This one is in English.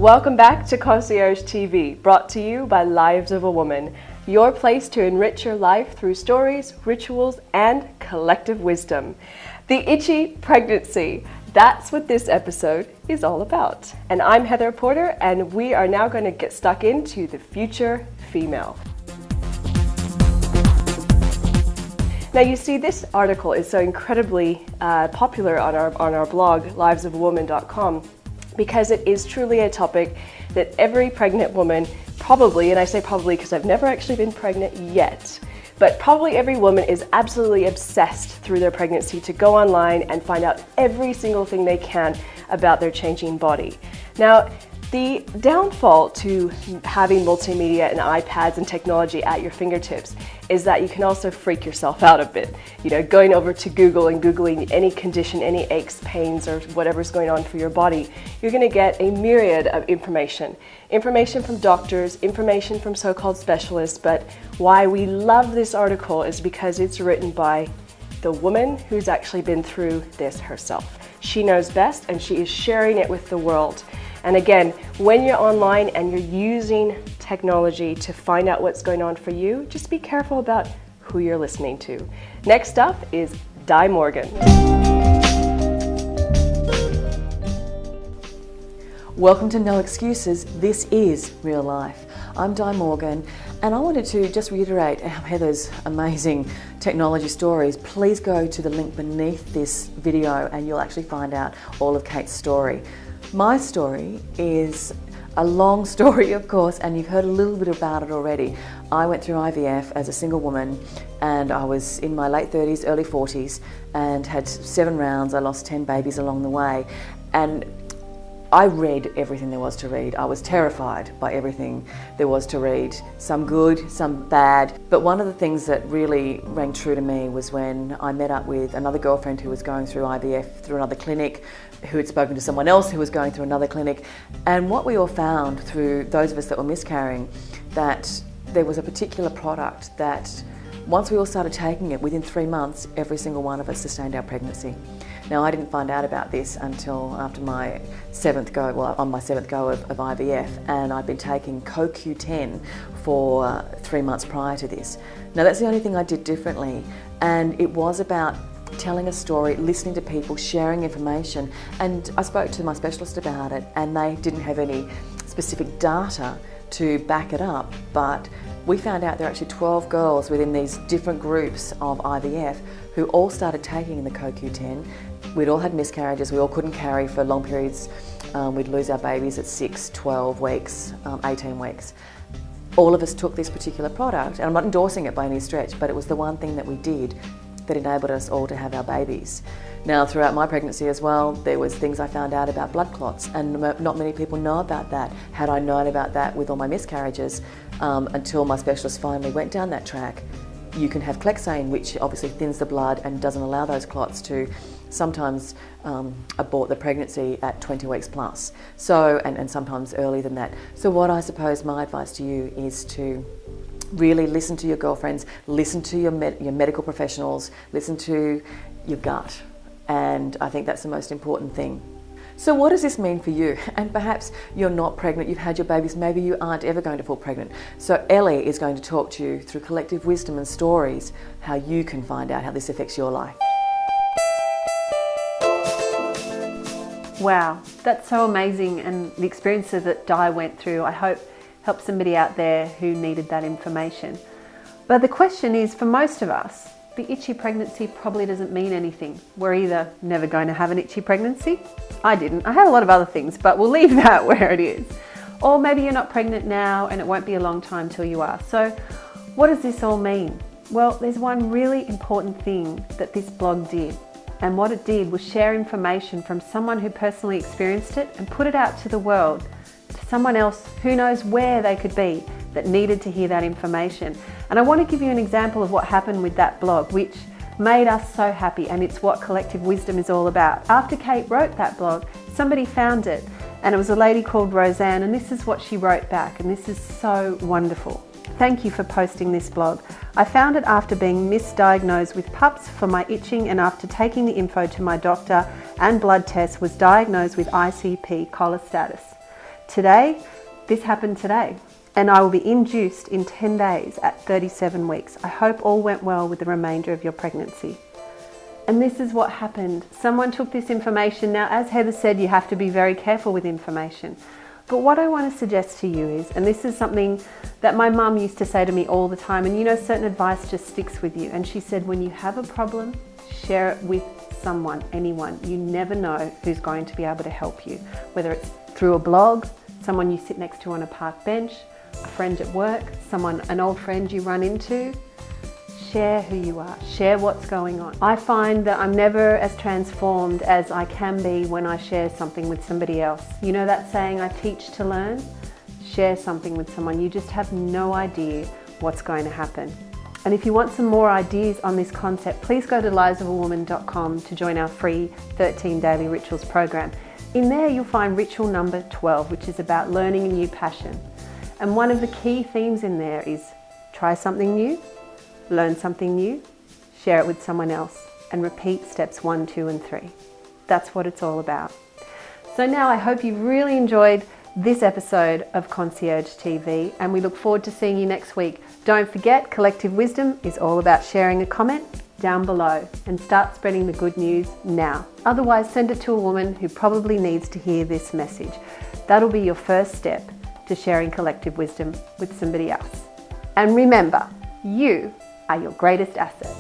Welcome back to Concierge TV, brought to you by Lives of a Woman, your place to enrich your life through stories, rituals, and collective wisdom. The itchy pregnancy. That's what this episode is all about. And I'm Heather Porter, and we are now going to get stuck into the future female. Now you see, this article is so incredibly popular on our blog, livesofwoman.com, because it is truly a topic that every pregnant woman probably, and I say probably because I've never actually been pregnant yet, but probably every woman is absolutely obsessed through their pregnancy to go online and find out every single thing they can about their changing body. Now, the downfall to having multimedia and iPads and technology at your fingertips is that you can also freak yourself out a bit. You know, going over to Google and Googling any condition, any aches, pains, or whatever's going on for your body, you're going to get a myriad of information. Information from doctors, information from so-called specialists, but why we love this article is because it's written by the woman who's actually been through this herself. She knows best, and she is sharing it with the world. And again, when you're online and you're using technology to find out what's going on for you, just be careful about who you're listening to. Next up is Di Morgan. Welcome to No Excuses. This is real life. I'm Di Morgan, and I wanted to just reiterate Heather's amazing technology stories. Please go to the link beneath this video and you'll actually find out all of Kate's story. My story is a long story, of course, and you've heard a little bit about it already. I went through IVF as a single woman, and I was in my late 30s, early 40s, and had 7 rounds. I lost 10 babies along the way, and I read everything there was to read. I was terrified by everything there was to read, some good, some bad. But one of the things that really rang true to me was when I met up with another girlfriend who was going through IVF through another clinic, who had spoken to someone else who was going through another clinic. And what we all found through those of us that were miscarrying, that there was a particular product that once we all started taking it, within 3 months, every single one of us sustained our pregnancy. Now, I didn't find out about this until after my 7th go, on my 7th go of IVF, and I'd been taking CoQ10 for 3 months prior to this. Now, that's the only thing I did differently, and it was about telling a story, listening to people, sharing information, and I spoke to my specialist about it, and they didn't have any specific data to back it up, but we found out there are actually 12 girls within these different groups of IVF who all started taking the CoQ10. We'd all had miscarriages, we all couldn't carry for long periods. We'd lose our babies at 6, 12 weeks, 18 weeks. All of us took this particular product, and I'm not endorsing it by any stretch, but it was the one thing that we did that enabled us all to have our babies. Now, throughout my pregnancy as well, there was things I found out about blood clots, and not many people know about that. Had I known about that with all my miscarriages, until my specialist finally went down that track. You can have Clexane, which obviously thins the blood and doesn't allow those clots to sometimes abort the pregnancy at 20 weeks plus. So, and sometimes earlier than that. So what I suppose my advice to you is to really listen to your girlfriends, listen to your medical professionals, listen to your gut. And I think that's the most important thing. So what does this mean for you? And perhaps you're not pregnant, you've had your babies, maybe you aren't ever going to fall pregnant. So Elli is going to talk to you through collective wisdom and stories, how you can find out how this affects your life. Wow, that's so amazing, and the experiences that Di went through, I hope helped somebody out there who needed that information. But the question is, for most of us, the itchy pregnancy probably doesn't mean anything. We're either never going to have an itchy pregnancy. I didn't. I had a lot of other things, but we'll leave that where it is. Or maybe you're not pregnant now and it won't be a long time till you are. So what does this all mean? Well, there's one really important thing that this blog did. And what it did was share information from someone who personally experienced it and put it out to the world, to someone else who knows where they could be that needed to hear that information. And I want to give you an example of what happened with that blog, which made us so happy, and it's what collective wisdom is all about. After Kate wrote that blog, somebody found it, and it was a lady called Roseanne, and this is what she wrote back, and this is so wonderful. Thank you for posting this blog. I found it after being misdiagnosed with PUPS for my itching, and after taking the info to my doctor and blood tests was diagnosed with ICP cholestatus. today, this happened today. And I will be induced in 10 days at 37 weeks. I hope all went well with the remainder of your pregnancy. And this is what happened. Someone took this information. Now, as Heather said, you have to be very careful with information. But what I want to suggest to you is, and this is something that my mum used to say to me all the time, and you know, certain advice just sticks with you. And she said, when you have a problem, share it with someone, anyone. You never know who's going to be able to help you, whether it's through a blog, someone you sit next to on a park bench, a friend at work, an old friend you run into. Share who you are, share what's going on. I find that I'm never as transformed as I can be when I share something with somebody else. You know that saying, I teach to learn? Share something with someone. You just have no idea what's going to happen. And if you want some more ideas on this concept, please go to livesofawoman.com to join our free 13 daily rituals program. In there you'll find ritual number 12, which is about learning a new passion. And one of the key themes in there is try something new, learn something new, share it with someone else, and repeat steps 1, 2, and 3. That's what it's all about. So now I hope you've really enjoyed this episode of Concierge TV, and we look forward to seeing you next week. Don't forget, Collective Wisdom is all about sharing a comment down below, and start spreading the good news now. Otherwise, send it to a woman who probably needs to hear this message. That'll be your first step to sharing collective wisdom with somebody else. And remember, you are your greatest asset.